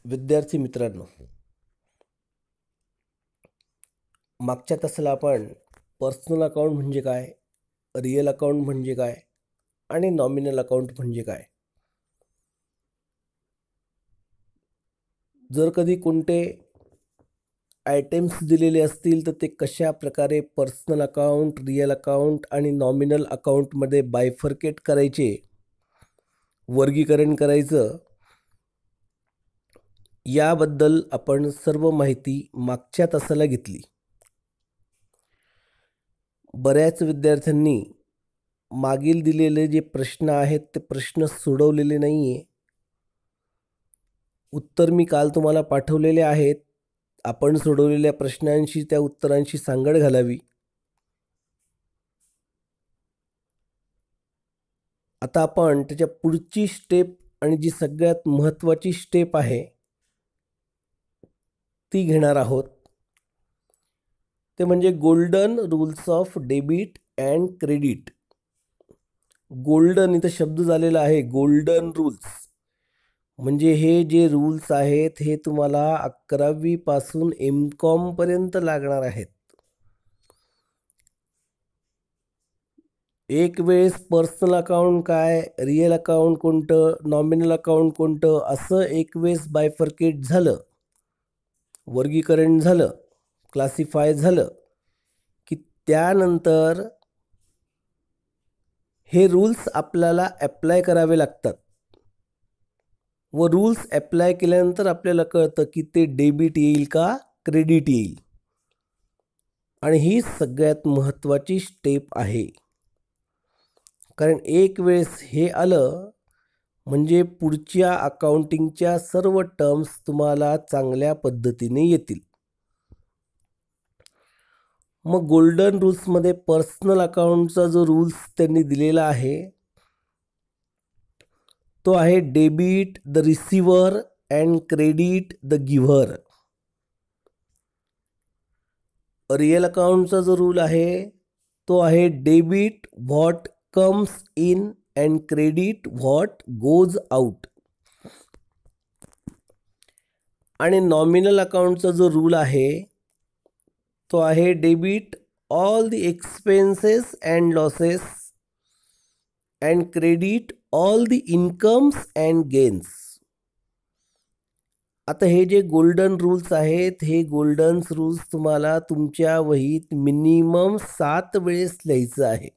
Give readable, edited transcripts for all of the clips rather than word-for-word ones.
विद्यार्थी मित्रांनो, मागच्या तासाला आपण पर्सनल अकाउंट म्हणजे काय, रिअल अकाउंट म्हणजे काय आणि नॉमिनल अकाउंट म्हणजे काय, जर कधी कोणते आयटेम्स दिलेले असतील तर ते कशा प्रकारे पर्सनल अकाउंट, रिअल अकाउंट आणि नॉमिनल अकाउंटमध्ये बायफर्केट करायचे, वर्गीकरण करायचं, याबद्दल आपण सर्व माहिती मागच्या तासाला घेतली. बऱ्याच विद्यार्थ्यांनी मागील दिलेले जे प्रश्न आहेत ते प्रश्न सोडवलेले नाही आहे. उत्तर मी काल तुम्हाला पाठवलेले आहेत. आपण सोडवलेल्या प्रश्नांशी त्या उत्तरांशी सांगड घालावी. आता आपण त्याच्या पुढची स्टेप आणि जी सगळ्यात महत्त्वाची स्टेप आहे ती घेणार आहोत. ते म्हणजे golden rules of debit and credit. Golden इथं शब्द झालेला आहे, गोल्डन रूल्स. म्हणजे हे जे रूल्स आहेत हे तुम्हाला 11वी पासून MCOM पर्यंत लागणार आहेत. एक वेळेस पर्सनल अकाउंट काय, रिअल अकाउंट कोणतं, नॉमिनल अकाउंट कोणतं, असं एक वेळेस बायफर्केट झालं, वर्गीकरण झालं, क्लासिफाय झालं की त्यानंतर हे रूल्स आपल्याला ॲप्लाय करावे लागतात. व रूल्स ॲप्लाय केल्यानंतर आपल्याला कळतं की ते डेबिट येईल का क्रेडिट येईल. आणि ही सगळ्यात महत्त्वाची स्टेप आहे. कारण एक वेळेस हे आलं म्हणजे पुढच्या अकाउंटिंगच्या सर्व टर्म्स तुम्हाला चांगल्या पद्धतीने येतील. मग गोल्डन रूल्समध्ये पर्सनल अकाउंटचा जो रूल्स त्यांनी दिलेला आहे तो आहे debit the receiver and credit the giver. Real अकाउंटचा जो रूल आहे तो आहे debit what comes in and credit what goes out. आणि नॉमिनल अकाउंटचा जो रूल आहे तो आहे debit all the expenses and losses and credit all the incomes and gains. आता हे जे गोल्डन रूल्स आहेत हे गोल्डन रूल्स तुम्हाला तुमच्या वहीत मिनिमम 7 वेळेस लिहायचं आहे.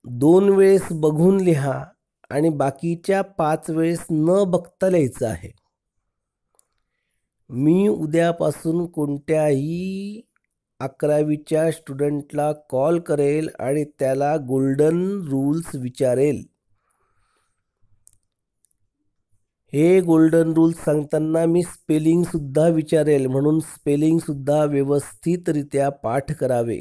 2 वेळेस बघून लिहा आणि बाकीच्या 5 वेळेस न बघता लिहायचं आहे. मी उद्यापासून कोणत्याही 11वीच्या स्टुडंटला कॉल करेल आणि त्याला गोल्डन रूल्स विचारेल. हे गोल्डन रूल्स सांगताना मी स्पेलिंगसुद्धा विचारेल, म्हणून स्पेलिंगसुद्धा व्यवस्थितरित्या पाठ करावे.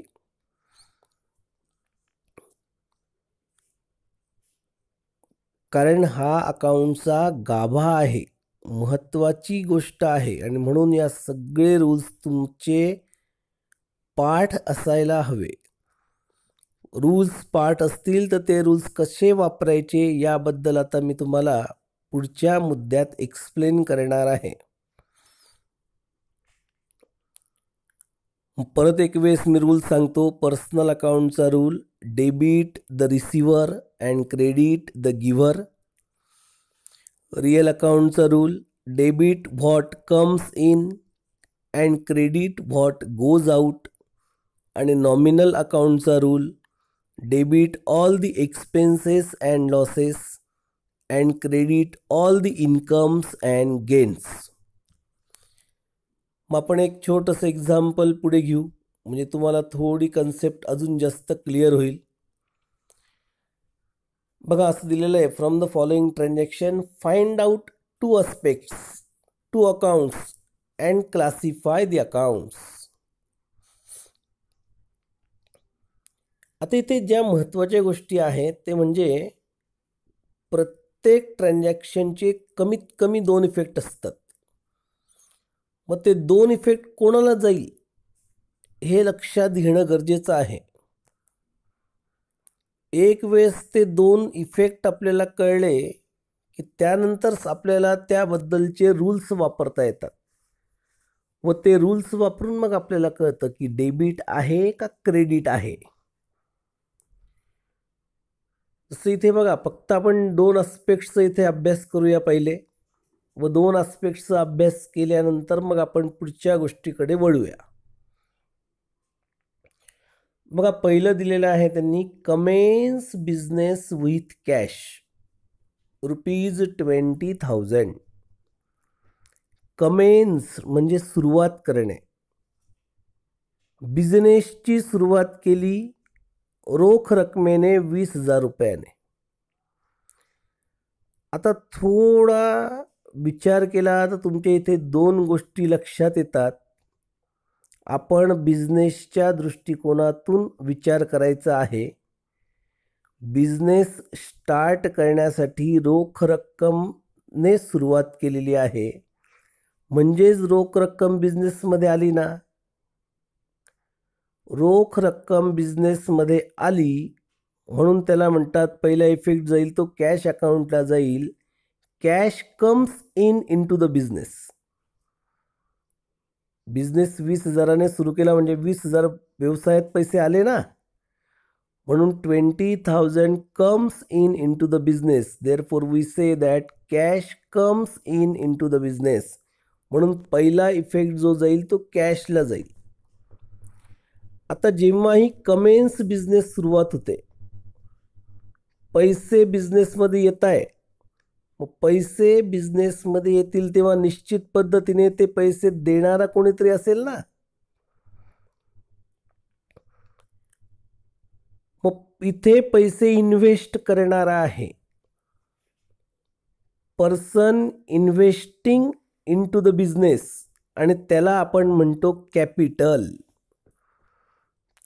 कारण हा अकाउंटचा गाभा आहे, महत्त्वाची गोष्ट आहे आणि म्हणून या सगळे रूल्स तुमचे पाठ असायला हवे. रूल्स पाठ असतील तर ते रूल्स कसे वापरायचे याबद्दल आता मी तुम्हाला पुढच्या मुद्द्यात एक्सप्लेन करणार आहे. परत एक वेळेस मी रूल सांगतो. पर्सनल अकाउंटचा rule debit the receiver and credit the giver. Real अकाउंटचा rule debit what comes in and credit what goes out. आणि नॉमिनल अकाउंटचा rule debit all the expenses and losses and credit all the incomes and gains. मग आपण एक छोटंसं example पुढे घेऊ म्हणजे तुम्हाला थोडी कन्सेप्ट अजून जास्त क्लिअर होईल. बघा असं दिलेलं आहे, from the following transaction find out 2 aspects, 2 accounts and classify the accounts. आता इथे ज्या महत्त्वाच्या गोष्टी आहेत ते म्हणजे प्रत्येक ट्रान्झॅक्शनचे कमीत कमी 2 इफेक्ट असतात. मग ते 2 इफेक्ट कोणाला जाईल हे लक्षात घेणं गरजेचं आहे. एक वेळेस ते 2 इफेक्ट आपल्याला कळले की त्यानंतर आपल्याला त्याबद्दलचे रूल्स वापरता येतात व ते रूल्स वापरून मग आपल्याला कळतं की डेबिट आहे का क्रेडिट आहे. जसं इथे बघा, फक्त आपण 2 आस्पेक्ट्सचा इथे अभ्यास करूया पहिले व 2 आस्पेक्ट्सचा अभ्यास केल्यानंतर मग आपण पुढच्या गोष्टीकडे वळूया. बघा, पहिलं दिलेलं आहे त्यांनी, Cummins business with cash ₹20,000. Cummins म्हणजे सुरुवात करणे. बिझनेसची सुरुवात केली रोख रकमेने ₹20,000. आता थोडा विचार केला तर तुमच्या इथे 2 गोष्टी लक्षात येतात. आपण बिझनेसच्या दृष्टिकोनातून विचार करायचा आहे. बिझनेस स्टार्ट करण्यासाठी रोख रक्कमने सुरुवात केलेली आहे, म्हणजेच रोख रक्कम बिझनेसमध्ये आली ना. रोख रक्कम बिझनेसमध्ये आली म्हणून त्याला म्हणतात, पहिला इफेक्ट जाईल तो कॅश अकाउंटला जाईल. Cash comes in to the business. Business 20,000ने सुरू केला म्हणजे 20,000 व्यवसायात पैसे आले ना, म्हणून 20,000 comes in to the business. Therefore we say that cash comes in to the business. म्हणून पहिला इफेक्ट जो जाईल तो कॅशला जाईल. आता जेव्हाही कमेन्स बिझनेस सुरुवात होते, पैसे बिझनेसमध्ये येत आहे, मग पैसे बिझनेसमध्ये येतील तेव्हा निश्चित पद्धतीने ते पैसे देणारा कोणीतरी असेल ना. मग इथे पैसे इन्व्हेस्ट करणारा आहे. Person investing into the business, आणि त्याला आपण म्हणतो कॅपिटल,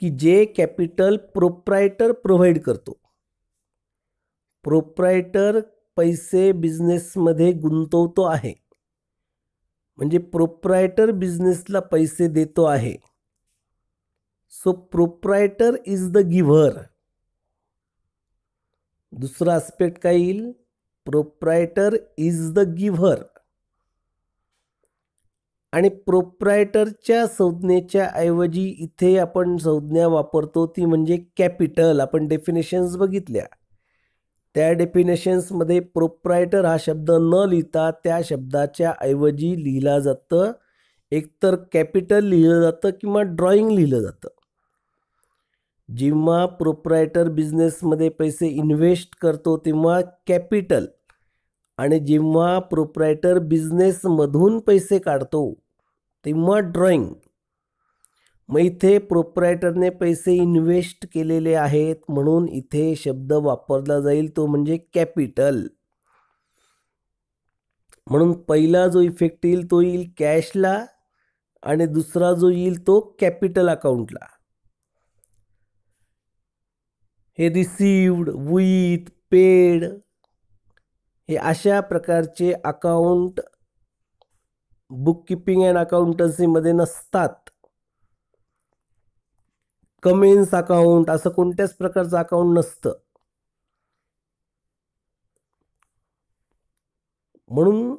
की जे कॅपिटल प्रोप्रायटर प्रोव्हाइड करतो. प्रोप्रायटर पैसे बिझनेसमध्ये गुंतवतो आहे, म्हणजे प्रोप्रायटर बिझनेसला पैसे देतो आहे. So proprietor is the giver. दुसरा आस्पेक्ट काय येईल, प्रोप्रायटर इज द गिव्हर. आणि प्रोप्रायटरच्या संज्ञेच्या ऐवजी इथे आपण संज्ञा वापरतो ती म्हणजे कॅपिटल. आपण डेफिनेशन्स बघितल्या, त्या डेफिनेशन्समध्ये प्रोप्रायटर हा शब्द न लिहिता त्या शब्दाच्या ऐवजी लिहिला जातं, एकतर कॅपिटल लिहिलं जातं किंवा ड्रॉइंग लिहिलं जातं. जेव्हा प्रोप्रायटर बिझनेसमध्ये पैसे इन्व्हेस्ट करतो तेव्हा कॅपिटल, आणि जेव्हा प्रोप्रायटर बिझनेसमधून पैसे काढतो तेव्हा ड्रॉइंग. मग इथे प्रोप्रायटरने पैसे इन्व्हेस्ट केलेले आहेत म्हणून इथे शब्द वापरला जाईल तो म्हणजे कॅपिटल. म्हणून पहिला जो इफेक्ट येईल तो येईल कॅशला, आणि दुसरा जो येईल तो कॅपिटल अकाउंटला. हे रिसिव्ड, विथ, पेड हे अशा प्रकारचे अकाउंट बुक किपिंग अँड अकाउंटन्सीमध्ये नसतात. कमेन्स अकाउंट असं कोणत्याच प्रकारचं अकाउंट नसतं. म्हणून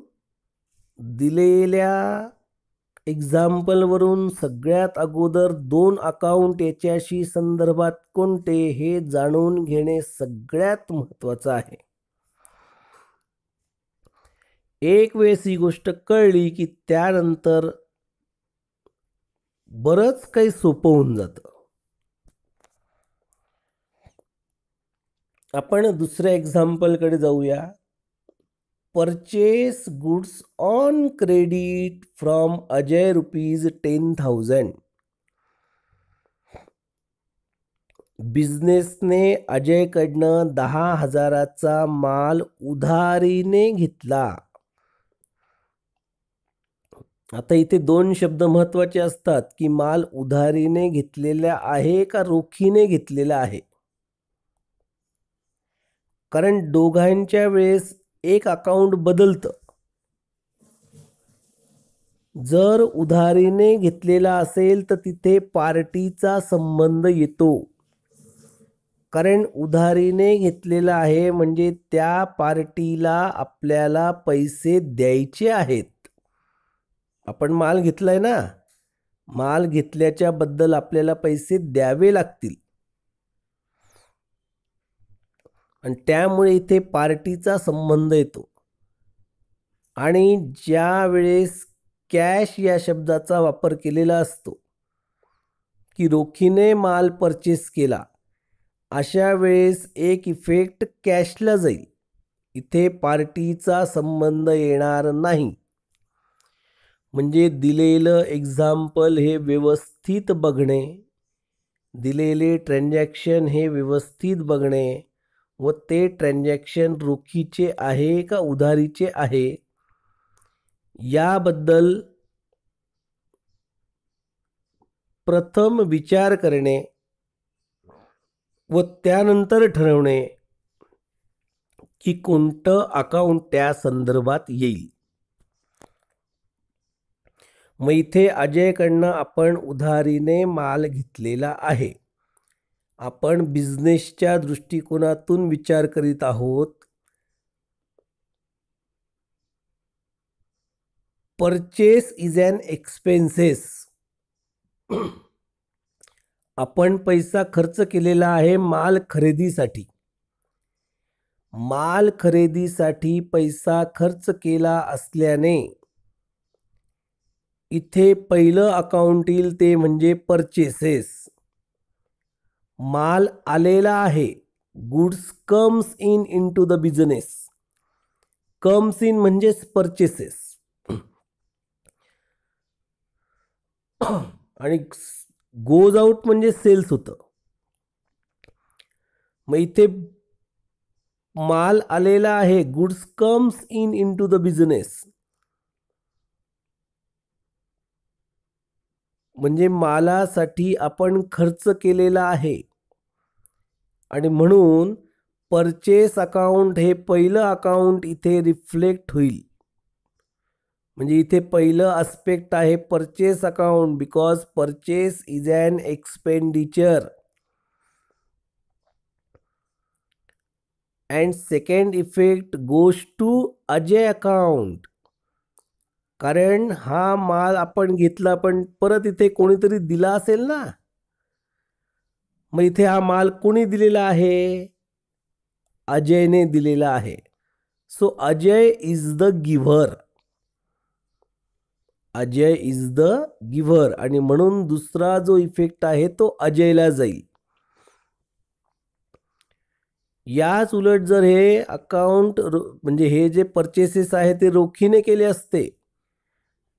दिलेल्या एक्झाम्पलवरून सगळ्यात अगोदर 2 अकाउंट याच्याशी संदर्भात कोणते हे जाणून घेणे सगळ्यात महत्त्वाचं आहे. एक वेळेस ही गोष्ट कळली की त्यानंतर बरंच काही सोपं होऊन जातं. आपण दुसऱ्या एक्झाम्पलकडे जाऊया. Purchase goods on credit from Ajay ₹10,000. बिझनेसने अजयकडनं 10,000चा माल उधारीने घेतला. आता इथे 2 शब्द महत्त्वाचे असतात, की माल उधारीने घेतलेला आहे का रोखीने घेतलेला आहे. कारण दोघांच्या वेळेस एक अकाउंट बदलतं. जर उधारीने घेतलेला असेल तर तिथे पार्टीचा संबंध येतो. कारण उधारीने घेतलेला आहे म्हणजे त्या पार्टीला आपल्याला पैसे द्यायचे आहेत. आपण माल घेतलाय ना, माल घेतल्याच्या बद्दल आपल्याला पैसे द्यावे लागतील आणि त्यामुळे इथे पार्टीचा संबंध येतो. आणि ज्या वेळेस कॅश या शब्दाचा वापर केलेला असतो की रोखीने माल परचेस केला, अशा वेळेस एक इफेक्ट कॅशला जाईल. इथे पार्टीचा संबंध येणार नाही. म्हणजे दिलेलं एक्झाम्पल हे व्यवस्थित बघणे, दिलेले ट्रान्झॅक्शन हे व्यवस्थित बघणे व ते ट्रान्झॅक्शन रोखीचे आहे का उधारीचे आहे याबद्दल प्रथम विचार करणे व त्यानंतर ठरवणे की कोणतं अकाउंट त्या संदर्भात येईल. मग इथे अजयकडनं आपण उधारीने माल घेतलेला आहे. आपण बिझनेसच्या दृष्टिकोनातून विचार करीत आहोत. Purchase is an expenses. आपण पैसा खर्च केलेला आहे माल खरेदीसाठी. माल खरेदीसाठी पैसा खर्च केला असल्याने इथे पहिलं अकाउंट येईल ते म्हणजे परचेसेस. माल आलेला आहे. Goods comes in to the business. Comes in म्हणजेच परचेसेस आणि गोज आउट म्हणजे सेल्स होतं. मग इथे माल आलेला आहे. Goods comes in to the business म्हणजे मालासाठी आपण खर्च केलेला आहे आणि म्हणून परचेस अकाउंट हे पहिलं अकाउंट इथे रिफ्लेक्ट होईल. म्हणजे इथे पहिलं आस्पेक्ट आहे purchase account, because purchase is an expenditure. And second effect goes to Ajay account. कारण हा माल आपण घेतला पण परत इथे कोणीतरी दिला असेल ना. मग इथे हा माल कोणी दिलेला आहे? अजयने दिलेला आहे. So Ajay is the giver. Ajay is the giver आणि म्हणून दुसरा जो इफेक्ट आहे तो अजयला जाईल. याच उलट जर हे अकाउंट म्हणजे हे जे परचेसेस आहे ते रोखीने केले असते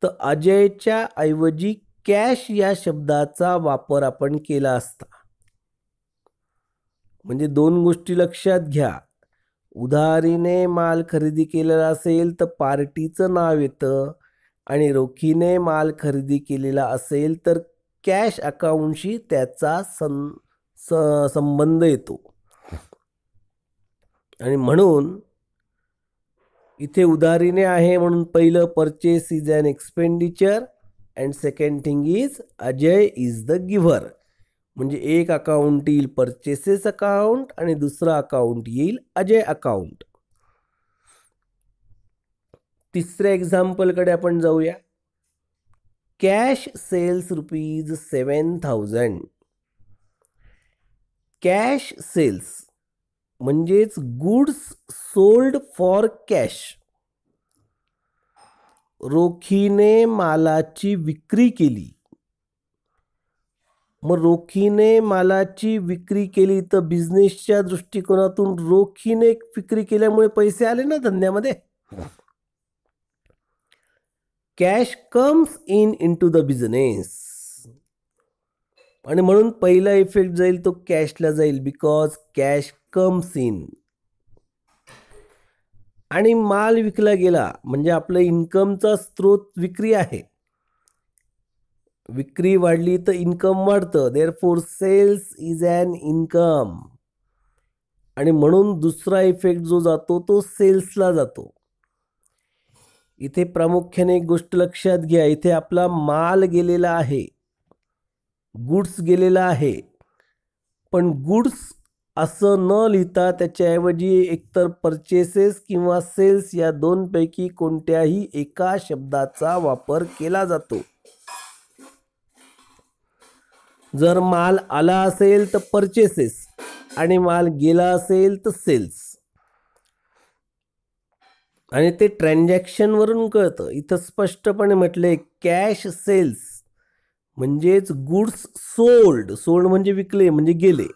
तर अजयच्या ऐवजी कॅश या शब्दाचा वापर आपण केला असता. म्हणजे दोन गोष्टी लक्षात घ्या. उधारीने माल खरेदी केलेला असेल तर पार्टीचं नाव येतं आणि रोखीने माल खरेदी केलेला असेल तर कॅश अकाउंटशी त्याचा संबंध येतो. आणि म्हणून इथे उधारीने आहे म्हणून पहिलं purchase is an expenditure and second thing is Ajay is the giver. म्हणजे एक अकाउंट येईल परचेसेस अकाउंट आणि दुसरा अकाउंट येईल अजय अकाउंट. तिसऱ्या एक्झाम्पलकडे आपण जाऊया. Cash sales ₹7,000. कॅश सेल्स म्हणजेच गुड्स सोल्ड फॉर कॅश. रोखीने मालाची विक्री केली. मग रोखीने मालाची विक्री केली तर बिझनेसच्या दृष्टिकोनातून रोखीने विक्री केल्यामुळे पैसे आले ना धंद्यामध्ये. Cash comes in to the business आणि म्हणून पहिला इफेक्ट जाईल तो कॅशला जाईल बिकॉज कॅश कम्स इन. आणि माल विकला गेला म्हणजे आपलं इन्कमचा स्रोत विक्री आहे. विक्री वाढली तर इन्कम वाढतं. Therefore sales is an income आणि म्हणून दुसरा इफेक्ट जो जातो तो सेल्सला जातो. इथे प्रामुख्याने एक गोष्ट लक्षात घ्या. इथे आपला माल गेलेला आहे, गुड्स गेलेला आहे, पण गुड्स असं न लिहिता त्याच्याऐवजी एकतर परचेसेस किंवा सेल्स या दोनपैकी कोणत्याही एका शब्दाचा वापर केला जातो. जर माल आला असेल तर परचेसेस आणि माल गेला असेल तर सेल्स. आणि ते ट्रान्झॅक्शन वरून कळतं. इथं स्पष्टपणे म्हटले कॅश सेल्स म्हणजेच गुड्स सोल्ड. सोल्ड म्हणजे विकले म्हणजे गेले.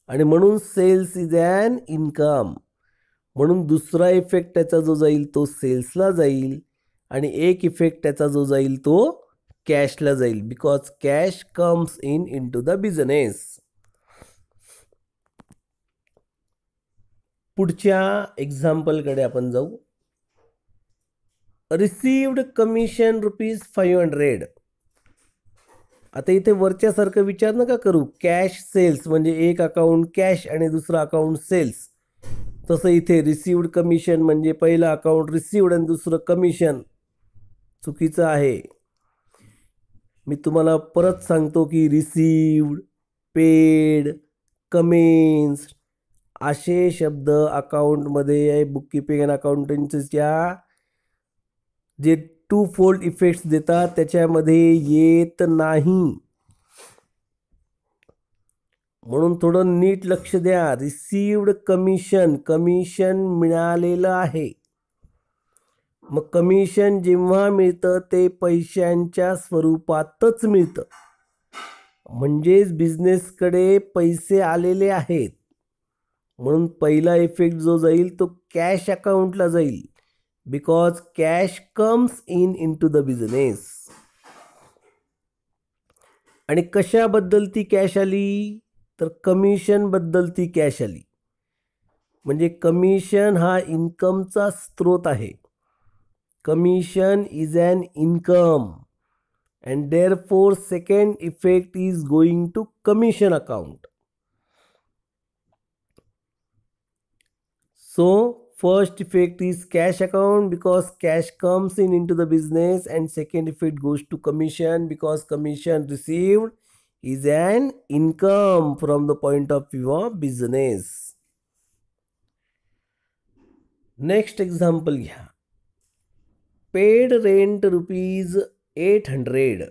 आणि म्हणून सेल्स इज ॲन इन्कम. म्हणून दुसरा इफेक्ट त्याचा जो जाईल तो सेल्सला जाईल आणि एक इफेक्ट त्याचा जो जाईल तो कॅशला जाईल. Because cash comes in to the business. पुढच्या एक्झाम्पलकडे आपण जाऊ. Received commission ₹500. आता इथे वरच्यासारखं विचार नका करू. कॅश सेल्स म्हणजे एक अकाउंट कॅश आणि दुसरं अकाउंट सेल्स. तसं इथे रिसिव्ड कमिशन म्हणजे पहिलं अकाउंट रिसिव्ड आणि दुसरं कमिशन. चुकीचं आहे. मी तुम्हाला परत सांगतो की रिसिव्ड, पेड, कमेन्स असे शब्द अकाउंटमध्ये बुककीपिंग अँड अकाउंटन्सीच्या जे टू फोल्ड इफेक्ट्स देतात त्याच्यामध्ये येत नाही. म्हणून थोडं नीट लक्ष द्या. रिसिव्ड कमिशन, कमिशन मिळालेलं आहे. मग कमिशन जेव्हा मिळतं ते पैशांच्या स्वरूपातच मिळतं. म्हणजेच बिझनेसकडे पैसे आलेले आहेत. म्हणून पहिला इफेक्ट जो जाईल तो कॅश अकाउंटला जाईल. Because cash comes in to the business. आणि कशाबद्दल ती कॅश आली तर कमिशन बद्दल ती कॅश आली. म्हणजे कमिशन हा इन्कमचा स्रोत आहे. Commission is an income and therefore second effect is going to commission account. So first effect is cash account because cash comes into the business, and second effect goes to commission because commission received is an income from the point of view of business. Next example घ्या. Paid rent ₹800.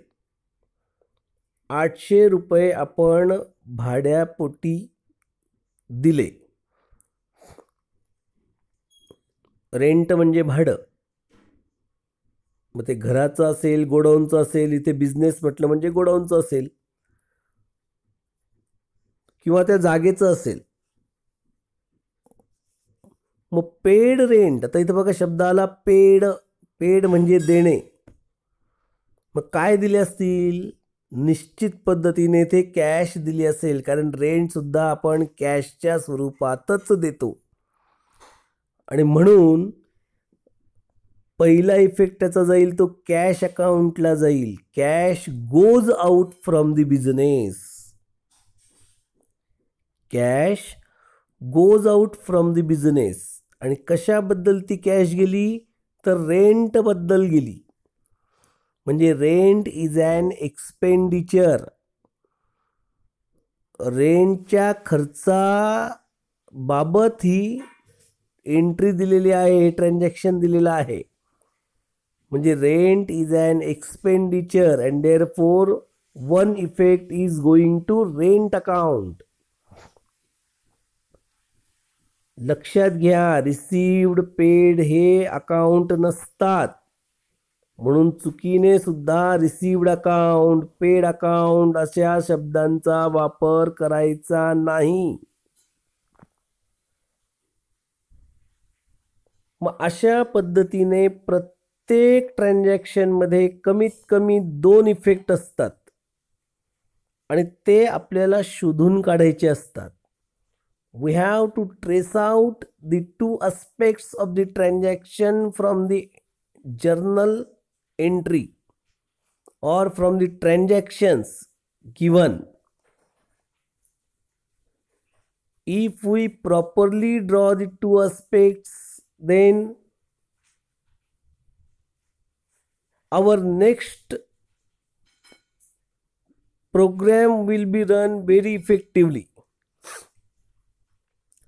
₹800 आपण भाड्यापोटी दिले. Rent म्हणजे भाडं. मग ते घराचं असेल, गोडाऊनचं असेल. इथे बिझनेस म्हटलं म्हणजे गोडाऊनचं असेल किंवा त्या जागेचं असेल. मग पेड रेंट. आता इथं बघा शब्द आला पेड. पेड म्हणजे देणे. मग काय दिले असतील? निश्चित पद्धतीने इथे कॅश दिली असेल, कारण रेंट सुद्धा आपण कॅशच्या स्वरूपातच देतो. आणि म्हणून पहिला इफेक्ट त्याचा जाईल तो कॅश अकाउंटला जाईल. Cash goes out from the business. Cash goes out from the business. आणि कशाबद्दल ती कॅश गेली तर रेंट बद्दल गेली. म्हणजे रेंट इज ॲन एक्सपेंडिचर. रेंटच्या खर्चाबाबत ही एंट्री दिलेली आहे, ट्रान्झॅक्शन दिलेलं आहे. म्हणजे rent is an expenditure and therefore one effect is going to rent account. लक्षात घ्या, रिसिव्ड पेड हे अकाउंट नसतात. म्हणून चुकीने सुद्धा रिसिव्ड अकाउंट, पेड अकाउंट अशा शब्दांचा वापर करायचा नाही. मग अशा पद्धतीने प्रत्येक ट्रान्झॅक्शनमध्ये कमीत कमी 2 इफेक्ट असतात आणि ते आपल्याला शोधून काढायचे असतात. We have to trace out the 2 aspects of the transaction from the journal entry or from the transactions given. If we properly draw the 2 aspects, then our next program will be run very effectively.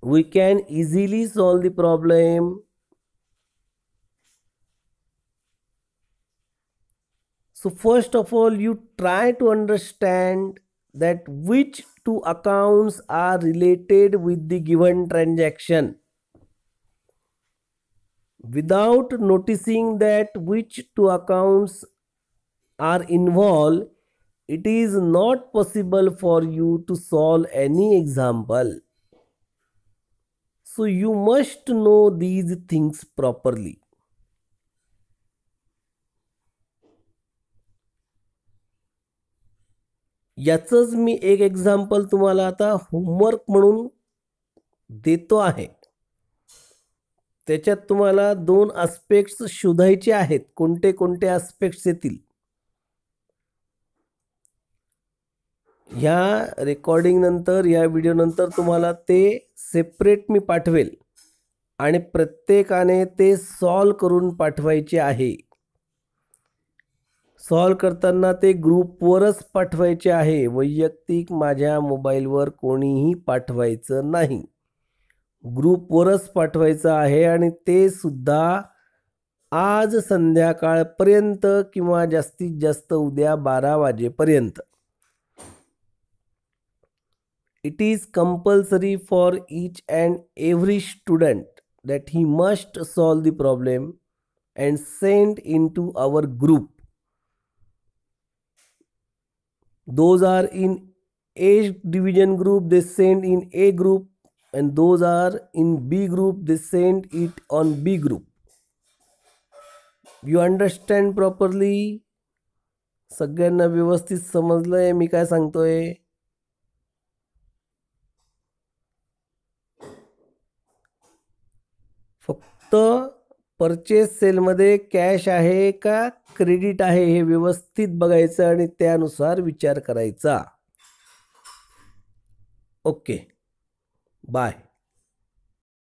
we can easily solve the problem. So first of all, you try to understand that which two accounts are related with the given transaction. Without noticing that which two accounts are involved, it is not possible for you to solve any example. So you must know these things properly. याचंच मी एक example तुम्हाला आता homework म्हणून देतो आहे. त्याच्यात तुम्हाला 2 aspects शोधायचे आहेत. कोणते कोणते आस्पेक्ट्स येतील. ह्या रेकॉर्डिंग नंतर, या व्हिडिओ नंतर तुम्हाला ते सेपरेट मी पाठवेल आणि प्रत्येकाने ते सॉल्व करून पाठवायचे आहे. सॉल्व करताना ते ग्रुपवरच पाठवायचे आहे. वैयक्तिक माझ्या मोबाईलवर कोणीही पाठवायचं नाही. ग्रुपवरच पाठवायचं आहे आणि ते सुद्धा आज संध्याकाळपर्यंत किंवा जास्तीत जास्त उद्या 12 वाजेपर्यंत. It is compulsory for each and every student that he must solve the problem and send into our group. Those are in A division group, they send in A group, and those are in B group, they send it on B group. You understand properly? सगळ्यांना व्यवस्थित समजलंय मी काय सांगतोय? फक्त purchase सेलमध्ये cash आहे का credit आहे हे व्यवस्थित बघायचं आणि त्यानुसार विचार करायचा. Okay, bye.